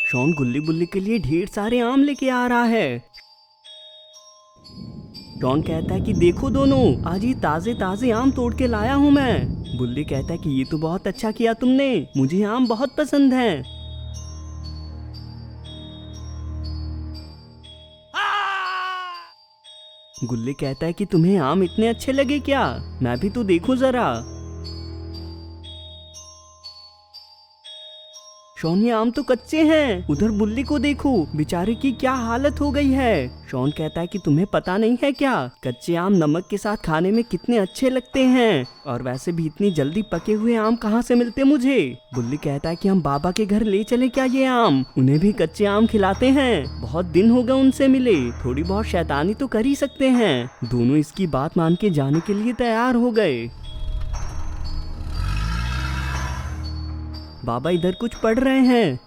Shawn गुल्ली बुल्ली के लिए ढेर सारे आम लेके आ रहा है। शॉन कहता है कि देखो दोनों, आज ये ताजे ताजे आम तोड़ के लाया हूँ मैं। बुल्ली कहता है कि ये तो बहुत अच्छा किया तुमने, मुझे आम बहुत पसंद हैं। गुल्ली कहता है कि तुम्हें आम इतने अच्छे लगे क्या, मैं भी तो देखूं जरा। शॉन ये आम तो कच्चे हैं, उधर बुल्ली को देखो, बेचारे की क्या हालत हो गई है। शॉन कहता है कि तुम्हें पता नहीं है क्या, कच्चे आम नमक के साथ खाने में कितने अच्छे लगते हैं, और वैसे भी इतनी जल्दी पके हुए आम कहाँ से मिलते मुझे। बुल्ली कहता है कि हम बाबा के घर ले चले क्या ये आम, उन्हें भी कच्चे आम खिलाते हैं, बहुत दिन हो गए उनसे मिले, थोड़ी बहुत शैतानी तो कर ही सकते हैं। दोनों इसकी बात मान के जाने के लिए तैयार हो गए। बाबा इधर कुछ पढ़ रहे हैं,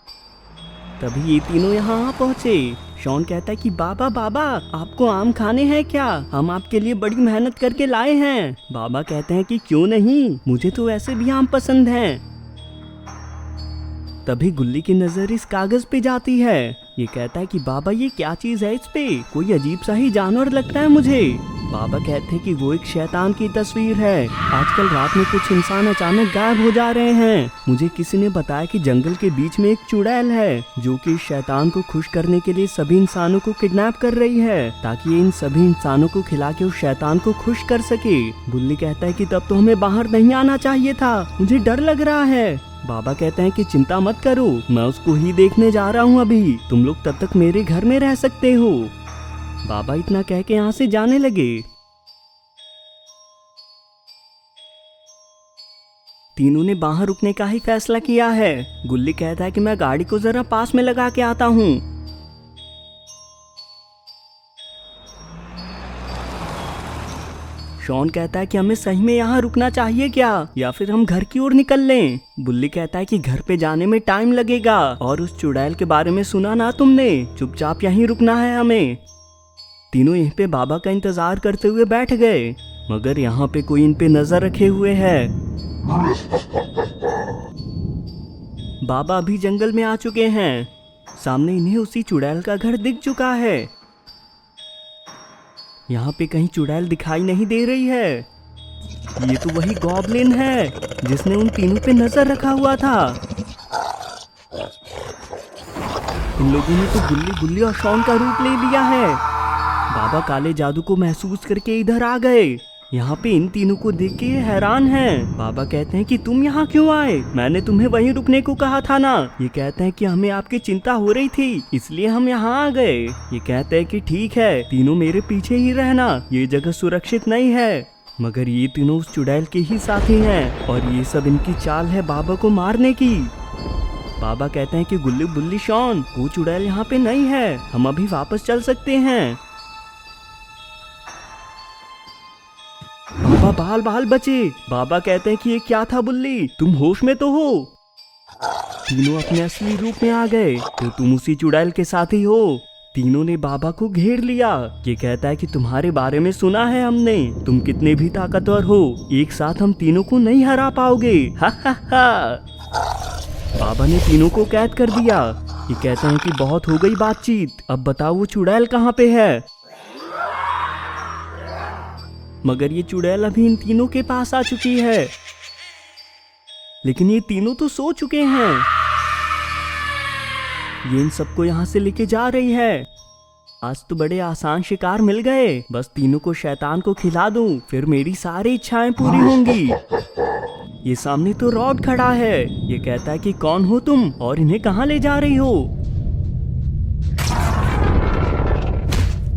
तभी ये तीनों यहाँ आ पहुँचे। शॉन कहता है कि बाबा बाबा, आपको आम खाने हैं क्या, हम आपके लिए बड़ी मेहनत करके लाए हैं। बाबा कहते हैं कि क्यों नहीं, मुझे तो वैसे भी आम पसंद हैं। तभी गुल्ली की नजर इस कागज पे जाती है। ये कहता है कि बाबा ये क्या चीज है, इस पे कोई अजीब सा ही जानवर लगता है मुझे। बाबा कहते हैं कि वो एक शैतान की तस्वीर है। आजकल रात में कुछ इंसान अचानक गायब हो जा रहे हैं। मुझे किसी ने बताया कि जंगल के बीच में एक चुड़ैल है जो कि इस शैतान को खुश करने के लिए सभी इंसानों को किडनैप कर रही है, ताकि ये इन सभी इंसानों को खिला के उस शैतान को खुश कर सके। बुल्ली कहता है कि तब तो हमें बाहर नहीं आना चाहिए था, मुझे डर लग रहा है। बाबा कहते हैं कि चिंता मत करो, मैं उसको ही देखने जा रहा हूँ अभी, तुम लोग तब तक मेरे घर में रह सकते हो। बाबा इतना कह के यहाँ से जाने लगे। तीनों ने बाहर रुकने का ही फैसला किया है। गुल्ली कहता है कि मैं गाड़ी को जरा पास में लगा के आता हूँ। शॉन कहता है कि हमें सही में यहाँ रुकना चाहिए क्या, या फिर हम घर की ओर निकल लें। बुल्ली कहता है कि घर पे जाने में टाइम लगेगा, और उस चुड़ैल के बारे में सुना ना तुमने, चुपचाप यहीं रुकना है हमें। तीनों यहीं पे बाबा का इंतजार करते हुए बैठ गए, मगर यहाँ पे कोई इन पे नजर रखे हुए है। बाबा अभी जंगल में आ चुके हैं, सामने इन्हें उसी चुड़ैल का घर दिख चुका है। यहाँ पे कहीं चुड़ैल दिखाई नहीं दे रही है। ये तो वही गॉब्लिन है जिसने उन तीनों पे नजर रखा हुआ था। इन लोगों ने तो गुल्ली बुल्ली और शॉन का रूप ले लिया है। बाबा काले जादू को महसूस करके इधर आ गए। यहाँ पे इन तीनों को देख के हैरान हैं। बाबा कहते हैं कि तुम यहाँ क्यों आए, मैंने तुम्हें वहीं रुकने को कहा था ना। ये कहते हैं कि हमें आपकी चिंता हो रही थी, इसलिए हम यहाँ आ गए। ये कहते हैं कि ठीक है, तीनों मेरे पीछे ही रहना, ये जगह सुरक्षित नहीं है। मगर ये तीनों उस चुड़ैल के ही साथी हैं, और ये सब इनकी चाल है बाबा को मारने की। बाबा कहते हैं कि गुल्ली बुल्ली शॉन, वो चुड़ैल यहाँ पे नहीं है, हम अभी वापस चल सकते हैं। बाबा बाल बाल बचे। बाबा कहते हैं कि ये क्या था बुल्ली, तुम होश में तो हो। तीनों अपने असली रूप में आ गए, तो तुम उसी चुड़ैल के साथ ही हो। तीनों ने बाबा को घेर लिया। ये कहता है कि तुम्हारे बारे में सुना है हमने, तुम कितने भी ताकतवर हो, एक साथ हम तीनों को नहीं हरा पाओगे। हा हा हा। बाबा ने तीनों को कैद कर दिया। ये कहते हैं कि बहुत हो गई बातचीत, अब बताओ वो चुड़ैल कहाँ पे है। मगर ये चुड़ैल अभी इन तीनों के पास आ चुकी है, लेकिन ये तीनों तो सो चुके हैं। ये इन सबको यहाँ से लेके जा रही है। आज तो बड़े आसान शिकार मिल गए, बस तीनों को शैतान को खिला दूं, फिर मेरी सारी इच्छाएं पूरी होंगी। ये सामने तो रॉड खड़ा है। ये कहता है कि कौन हो तुम और इन्हें कहाँ ले जा रही हो।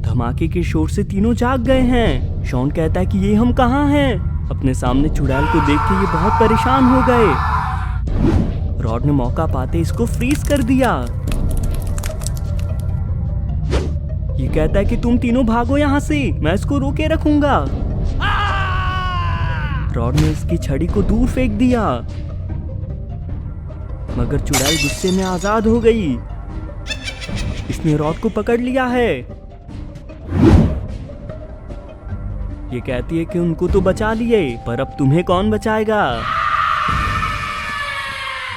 धमाके के शोर से तीनों जाग गए हैं। शॉन कहता है कि ये हम कहाँ हैं। अपने सामने चुड़ैल को देख के ये बहुत परेशान हो गए। रॉड ने मौका पाते इसको फ्रीज कर दिया। ये कहता है कि तुम तीनों भागो यहाँ से, मैं इसको रोके रखूंगा। रॉड ने इसकी छड़ी को दूर फेंक दिया, मगर चुड़ैल गुस्से में आजाद हो गई। इसने रॉड को पकड़ लिया है। ये कहती है कि उनको तो बचा लिए, पर अब तुम्हें कौन बचाएगा।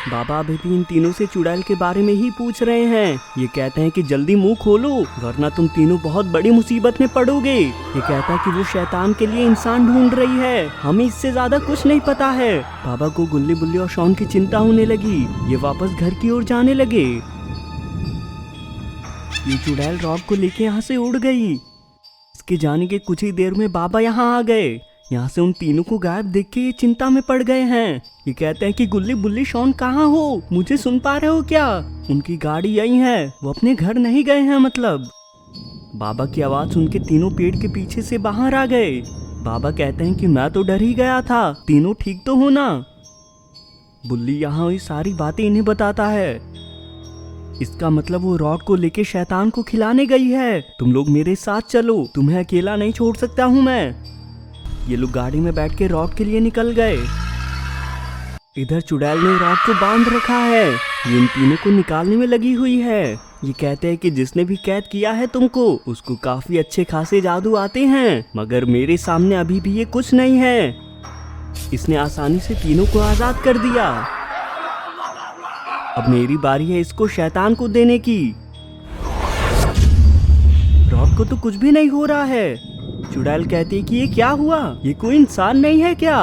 बाबा अभी भी इन तीनों से चुड़ैल के बारे में ही पूछ रहे हैं। ये कहते हैं कि जल्दी मुंह खोलो वरना तुम तीनों बहुत बड़ी मुसीबत में पड़ोगे। ये कहता है कि वो शैतान के लिए इंसान ढूंढ रही है, हमें इससे ज्यादा कुछ नहीं पता है। बाबा को गुल्ली बुल्ली और शॉन की चिंता होने लगी। ये वापस घर की ओर जाने लगे। ये चुड़ैल रॉड को लेके यहाँ से उड़ गई। इसके जाने के कुछ ही देर में बाबा यहाँ आ गए। यहाँ से उन तीनों को गायब देख के ये चिंता में पड़ गए हैं। ये कहते हैं कि गुल्ली बुल्ली शॉन कहाँ हो, मुझे सुन पा रहे हो क्या? उनकी गाड़ी यही है, वो अपने घर नहीं गए हैं मतलब। बाबा की आवाज सुन के तीनों पेड़ के पीछे से बाहर आ गए। बाबा कहते हैं कि मैं तो डर ही गया था, तीनों ठीक तो हो ना? बुल्ली यहाँ हुई सारी बातें इन्हें बताता है। इसका मतलब वो रॉड को लेके शैतान को खिलाने गई है। तुम लोग मेरे साथ चलो, तुम्हें अकेला नहीं छोड़ सकता हूँ मैं। ये लोग गाड़ी में बैठ के रॉड के लिए निकल गए। इधर चुड़ैल ने रॉड को बांध रखा है। ये इन तीनों को निकालने में लगी हुई है। ये कहते हैं कि जिसने भी कैद किया है तुमको, उसको काफी अच्छे खासे जादू आते हैं, मगर मेरे सामने अभी भी ये कुछ नहीं है। इसने आसानी से तीनों को आजाद कर दिया। अब मेरी बारी है इसको शैतान को देने की। रॉड को तो कुछ भी नहीं हो रहा है। चुड़ैल कहती है कि ये क्या हुआ, ये कोई इंसान नहीं है क्या?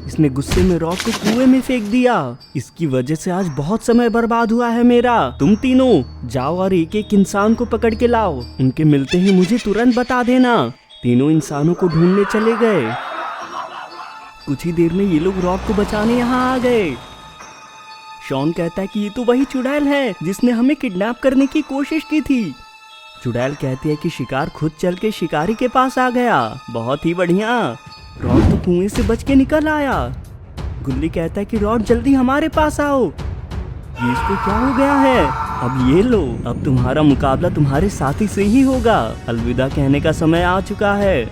इसने गुस्से में रॉड को कुएं में फेंक दिया। इसकी वजह से आज बहुत समय बर्बाद हुआ है मेरा। तुम तीनों जाओ और एक एक इंसान को पकड़ के लाओ। उनके मिलते ही मुझे तुरंत बता देना। तीनों इंसानों को ढूंढने चले गए। कुछ ही देर में ये लोग रॉड को बचाने यहाँ आ गए। शॉन कहता है कि ये तो वही चुड़ैल है जिसने हमें किडनैप करने की कोशिश की थी। चुड़ैल कहती है कि शिकार खुद चल के शिकारी के पास आ गया, बहुत ही बढ़िया। रॉड तो कुएं से बच के निकल आया। गुल्ली कहता है कि रॉड जल्दी हमारे पास आओ। ये इसको क्या हो गया है? अब ये लो, अब तुम्हारा मुकाबला तुम्हारे साथी से ही होगा। अलविदा कहने का समय आ चुका है।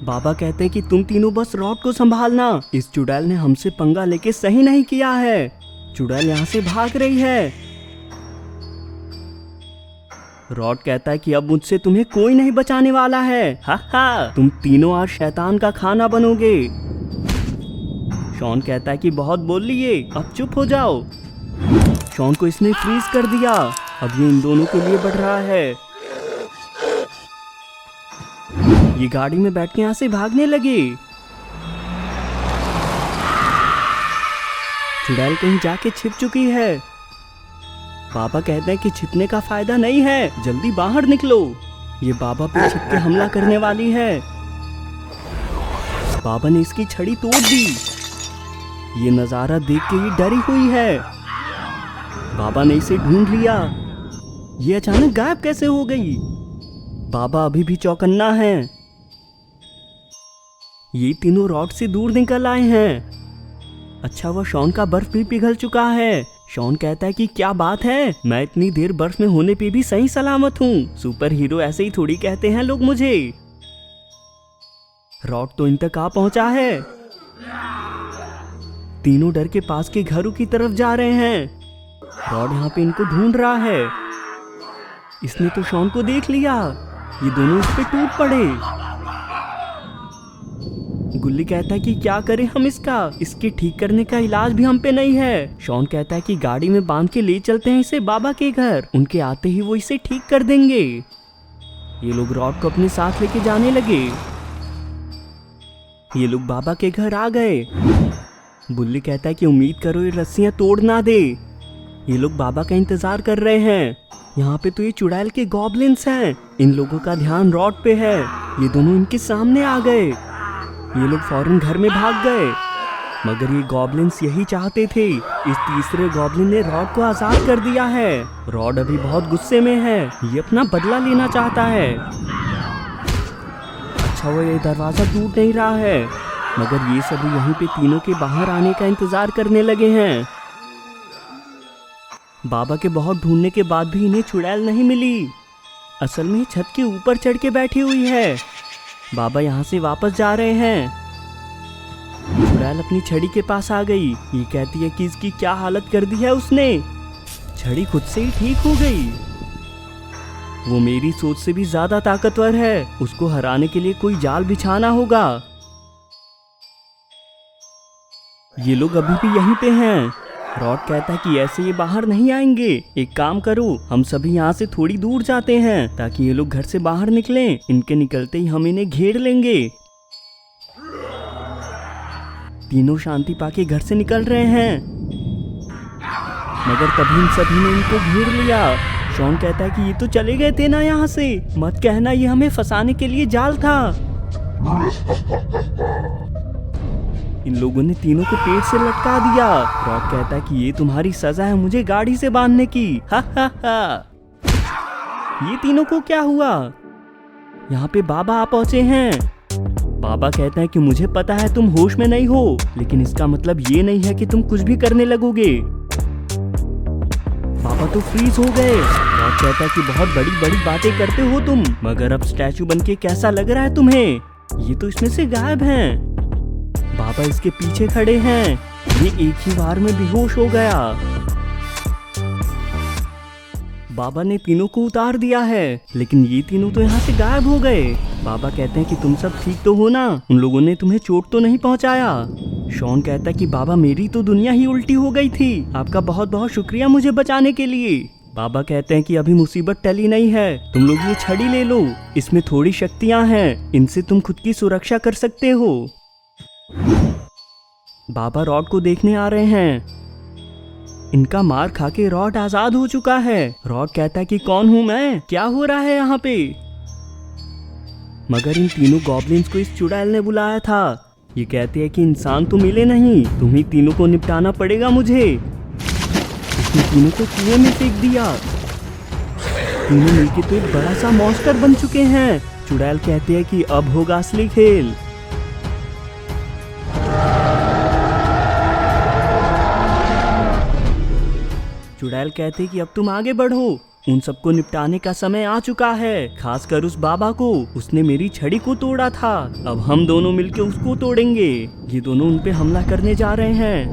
बाबा कहते हैं कि तुम तीनों बस रॉड को संभालना। इस चुड़ैल ने हमसे पंगा लेके सही नहीं किया है। चुड़ैल यहाँ से भाग रही है। रॉड कहता है कि अब मुझसे तुम्हें कोई नहीं बचाने वाला है। हा हा, तुम तीनों आज शैतान का खाना बनोगे। शॉन कहता है कि बहुत बोल लिए, अब चुप हो जाओ। शॉन को इसने फ्रीज कर दिया। अब ये इन दोनों के लिए बढ़ रहा है। ये गाड़ी में बैठ के यहाँ से भागने लगे। चुड़ैल कहीं जाके छिप चुकी है। बाबा कहते हैं कि छिपने का फायदा नहीं है, जल्दी बाहर निकलो। ये बाबा पे छिप के हमला करने वाली है। बाबा ने इसकी छड़ी तोड़ दी। ये नजारा देख के ये डरी हुई है। बाबा ने इसे ढूंढ लिया। ये अचानक गायब कैसे हो गई? बाबा अभी भी चौकन्ना है। ये तीनों रॉड से दूर निकल आए हैं। अच्छा, वह शॉन का बर्फ भी पिघल चुका है। शॉन कहता है कि क्या बात है, मैं इतनी देर बर्फ में होने पे भी सही सलामत हूँ। सुपर हीरो ऐसे ही थोड़ी कहते हैं लोग मुझे। रॉड तो इन तक आ पहुंचा है। तीनों डर के पास के घरों की तरफ जा रहे हैं। रॉड यहाँ पे इनको ढूंढ रहा है। इसने तो शॉन को देख लिया। ये दोनों इस पे टूट पड़े। गुल्ली कहता है कि क्या करें हम इसके ठीक करने का इलाज भी हम पे नहीं है। शॉन कहता है कि गाड़ी में बांध के ले चलते हैं इसे बाबा के घर, उनके आते ही वो इसे ठीक कर देंगे। ये लोग रॉड को अपने साथ लेके जाने लगे। ये लोग बाबा के घर आ गए। बुल्ली कहता है कि उम्मीद करो ये रस्सियां तोड़ ना दे। ये लोग बाबा का इंतजार कर रहे हैं। यहाँ पे तो ये चुड़ैल के गॉब्लिन्स हैं। इन लोगों का ध्यान रॉड पे है। ये दोनों इनके सामने आ गए। ये लोग फौरन घर में भाग गए, मगर ये गॉब्लिन्स यही चाहते थे। इस तीसरे गॉब्लिन ने रॉड को आजाद कर दिया है। रॉड अभी बहुत गुस्से में है, ये अपना बदला लेना चाहता है। अच्छा, वो ये दरवाजा टूट नहीं रहा है, मगर ये सभी यहीं पे तीनों के बाहर आने का इंतजार करने लगे हैं। बाबा के बहुत ढूंढने के बाद भी इन्हें चुड़ैल नहीं मिली। असल में छत के ऊपर चढ़ के बैठी हुई है। बाबा यहाँ से वापस जा रहे हैं। चुड़ैल अपनी छड़ी के पास आ गई। ये कहती है कि इसकी क्या हालत कर दी है उसने। छड़ी खुद से ही ठीक हो गई। वो मेरी सोच से भी ज्यादा ताकतवर है। उसको हराने के लिए कोई जाल बिछाना होगा। ये लोग अभी भी यहीं पे हैं। रॉड कहता है कि ऐसे ये बाहर नहीं आएंगे। एक काम करो, हम सभी यहाँ से थोड़ी दूर जाते हैं ताकि ये लोग घर से बाहर निकलें। इनके निकलते ही हम इन्हें घेर लेंगे। तीनों शांति पाके घर से निकल रहे हैं, मगर तभी इन सभी ने इनको घेर लिया। शॉन कहता है कि ये तो चले गए थे ना यहाँ से, मत कहना ये हमें फंसाने के लिए जाल था। इन लोगों ने तीनों को पेट से लटका दिया। रॉड कहता है कि ये तुम्हारी सजा है मुझे गाड़ी से बांधने की। हा हा हा। ये तीनों को क्या हुआ? यहाँ पे बाबा आ पहुंचे हैं। बाबा कहते हैं कि मुझे पता है तुम होश में नहीं हो, लेकिन इसका मतलब ये नहीं है कि तुम कुछ भी करने लगोगे। बाबा तो फ्रीज हो गए। रॉड कहता है कि बहुत बड़ी बड़ी बातें करते हो तुम, मगर अब स्टैचू बनके कैसा लग रहा है तुम्हें? ये तो इसमें से गायब हैं। बाबा इसके पीछे खड़े हैं। ये एक ही बार में बेहोश हो गया। बाबा ने तीनों को उतार दिया है, लेकिन ये तीनों तो यहाँ से गायब हो गए। बाबा कहते हैं कि तुम सब ठीक तो हो ना? उन लोगों ने तुम्हें चोट तो नहीं पहुँचाया? शॉन कहता है कि बाबा मेरी तो दुनिया ही उल्टी हो गई थी। आपका बहुत बहुत शुक्रिया मुझे बचाने के लिए। बाबा कहते हैं कि अभी मुसीबत टली नहीं है, तुम लोग ये छड़ी ले लो, इसमें थोड़ी शक्तियाँ हैं, इनसे तुम खुद की सुरक्षा कर सकते हो। बाबा रॉड को देखने आ रहे हैं। इनका मार खा के रॉड आजाद हो चुका है। रॉड कहता है कि कौन हूं मैं, क्या हो रहा है यहाँ पे? मगर इन तीनों गॉब्लिन्स को इस चुड़ैल ने बुलाया था। ये कहते हैं कि इंसान तो मिले नहीं, तुम्ही तीनों को निपटाना पड़ेगा मुझे। इसने तीनों को कुएं में फेंक दिया। तीनों मिलके तो एक बड़ा सा मॉन्स्टर बन चुके हैं। चुड़ैल कहते हैं कि अब होगा असली खेल। चुड़ैल कहते हैं कि अब तुम आगे बढ़ो, उन सबको निपटाने का समय आ चुका है, खासकर उस बाबा को। उसने मेरी छड़ी को तोड़ा था, अब हम दोनों मिलके उसको तोड़ेंगे। ये दोनों उन पे हमला करने जा रहे हैं।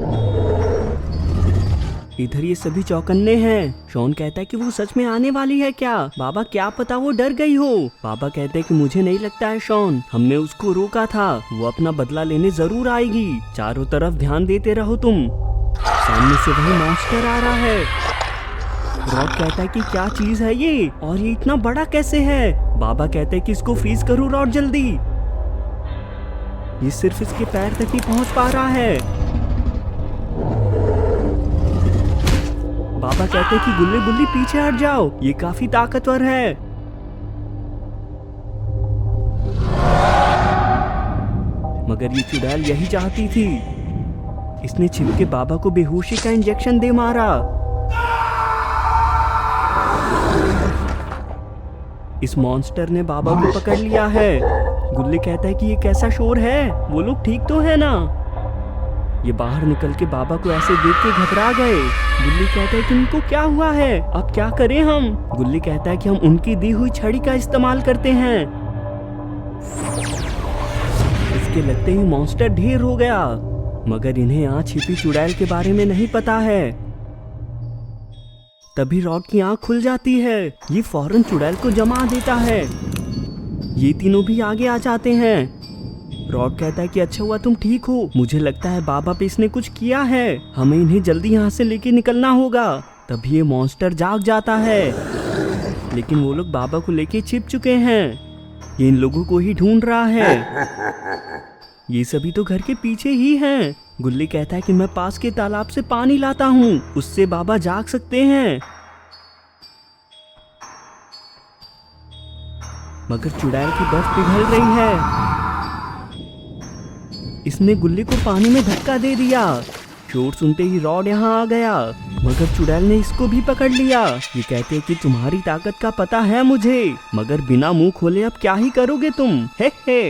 इधर ये सभी चौकन्ने हैं। शॉन कहता है कि वो सच में आने वाली है क्या? बाबा क्या पता वो डर गई हो। बाबा कहते हैं कि मुझे नहीं लगता है शॉन, हमने उसको रोका था, वो अपना बदला लेने जरूर आएगी। चारों तरफ ध्यान देते रहो तुम। सामने से वही मॉन्स्टर आ रहा है। रॉड कहता है कि क्या चीज है ये, और ये इतना बड़ा कैसे है? बाबा कहते हैं कि इसको फ्रीज करो रॉड जल्दी। ये सिर्फ इसके पैर तक ही पहुंच पा रहा है। बाबा कहते हैं कि गुल्ली गुल्ली पीछे हट जाओ, ये काफी ताकतवर है। मगर ये चुड़ैल यही चाहती थी। इसने छिप के बाबा को बेहोशी का इंजेक्शन दे मारा। इस मॉन्स्टर ने बाबा को पकड़ लिया है। गुल्ली कहता है कि ये कैसा शोर है, वो लोग ठीक तो है ना? ये बाहर निकल के बाबा को ऐसे देख के घबरा गए। गुल्ली कहता है कि इनको क्या हुआ है, अब क्या करें हम? गुल्ली कहता है कि हम उनकी दी हुई छड़ी का इस्तेमाल करते हैं। इसके लगते ही मॉन्स्टर ढेर हो गया, मगर इन्हें यहाँ छिपी चुड़ैल के बारे में नहीं पता है। तभी रॉड की आंख खुल जाती है। ये फौरन चुड़ैल को जमा देता है। ये तीनों भी आगे आ जाते हैं। रॉड कहता है कि अच्छा हुआ तुम ठीक हो, मुझे लगता है बाबा पे इसने कुछ किया है, हमें इन्हें जल्दी यहाँ से लेके निकलना होगा। तभी ये मॉन्स्टर जाग जाता है, लेकिन वो लोग बाबा को लेके छिप चुके हैं। ये इन लोगों को ही ढूंढ रहा है। ये सभी तो घर के पीछे ही हैं। गुल्ली कहता है कि मैं पास के तालाब से पानी लाता हूँ, उससे बाबा जाग सकते हैं। मगर चुड़ैल की बर्फ पिघल रही है। इसने गुल्ली को पानी में धक्का दे दिया। शोर सुनते ही रॉड यहाँ आ गया, मगर चुड़ैल ने इसको भी पकड़ लिया। ये कहते हैं कि तुम्हारी ताकत का पता है मुझे, मगर बिना मुंह खोले अब क्या ही करोगे तुम? हे।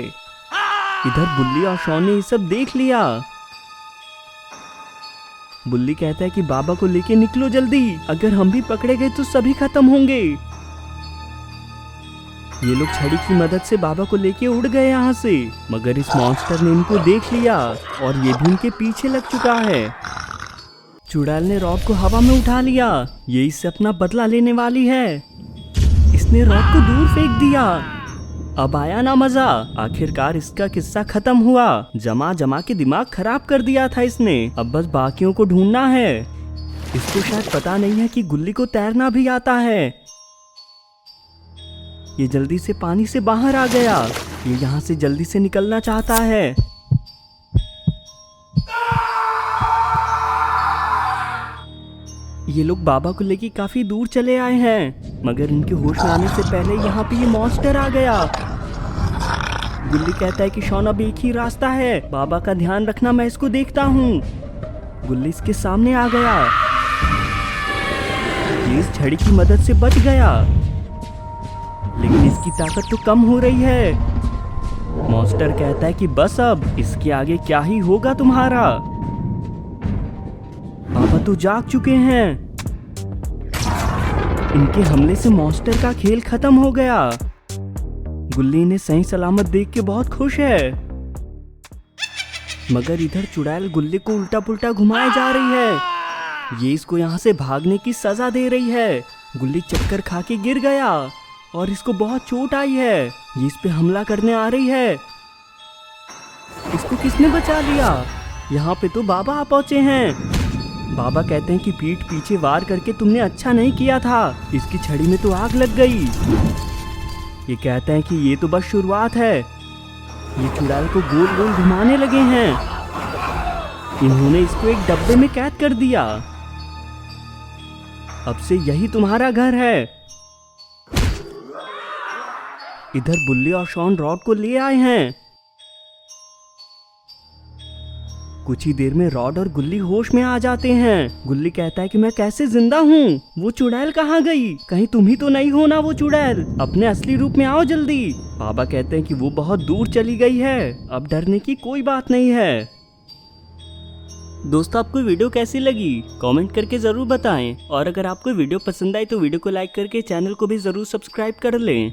इधर बुल्ली और शॉन ने ये सब देख लिया। बुल्ली कहता है कि बाबा को लेके निकलो जल्दी, अगर हम भी पकड़े गए तो सभी खत्म होंगे। ये लोग छड़ी की मदद से बाबा को लेके उड़ गए यहाँ से, मगर इस मॉन्स्टर ने इनको देख लिया और ये भी इनके पीछे लग चुका है। चुड़ैल ने रॉड को हवा में उठा लिया, ये इससे अपना बदला लेने वाली है। इसने रॉड को दूर फेंक दिया। अब आया ना मजा। आखिरकार इसका किस्सा खत्म हुआ। जमा जमा के दिमाग खराब कर दिया था इसने। अब बस बाकियों को ढूंढना है। इसको शायद पता नहीं है कि गुल्ली को तैरना भी आता है। ये जल्दी से पानी से बाहर आ गया। ये यहाँ से जल्दी से निकलना चाहता है। ये लोग बाबा को लेके काफी दूर चले आए हैं, मगर इनके होश में आने से पहले यहाँ पे ये मॉन्स्टर आ गया। गुल्ली कहता है कि शॉन अब एक ही रास्ता है, बाबा का ध्यान रखना, मैं इसको देखता हूँ। गुल्ली इसके सामने आ गया। ये इस छड़ी की मदद से बच गया, लेकिन इसकी ताकत तो कम हो रही है। मॉन्स्टर कहता है कि बस अब इसके आगे क्या ही होगा तुम्हारा। बाबा तो जाग चुके हैं। इनके हमले से मॉन्स्टर का खेल खत्म हो गया। गुल्ली इन्हें सही सलामत देख के बहुत खुश है, मगर इधर चुड़ैल गुल्ली को उल्टा पुल्टा घुमाए जा रही है। ये इसको यहाँ से भागने की सजा दे रही है। गुल्ली चक्कर खा के गिर गया और इसको बहुत चोट आई है। ये इस पे हमला करने आ रही है। इसको किसने बचा लिया? यहाँ पे तो बाबा आ पहुंचे हैं। बाबा कहते हैं कि पीठ पीछे वार करके तुमने अच्छा नहीं किया था, इसकी छड़ी में तो आग लग गई। ये कहते हैं कि ये तो बस शुरुआत है। ये चुड़ैल को गोल गोल घुमाने लगे हैं। इन्होंने इसको एक डब्बे में कैद कर दिया। अब से यही तुम्हारा घर है। इधर बुल्ली और शॉन रॉड को ले आए हैं। कुछ ही देर में रॉड और गुल्ली होश में आ जाते हैं। गुल्ली कहता है कि मैं कैसे जिंदा हूँ? वो चुड़ैल कहाँ गई? कहीं तुम ही तो नहीं हो ना वो चुड़ैल? अपने असली रूप में आओ जल्दी। बाबा कहते हैं कि वो बहुत दूर चली गई है, अब डरने की कोई बात नहीं है। दोस्तों, आपको वीडियो कैसी लगी कमेंट करके जरूर बताएं, और अगर आपको वीडियो पसंद आई तो वीडियो को लाइक करके चैनल को भी जरूर सब्सक्राइब कर लें।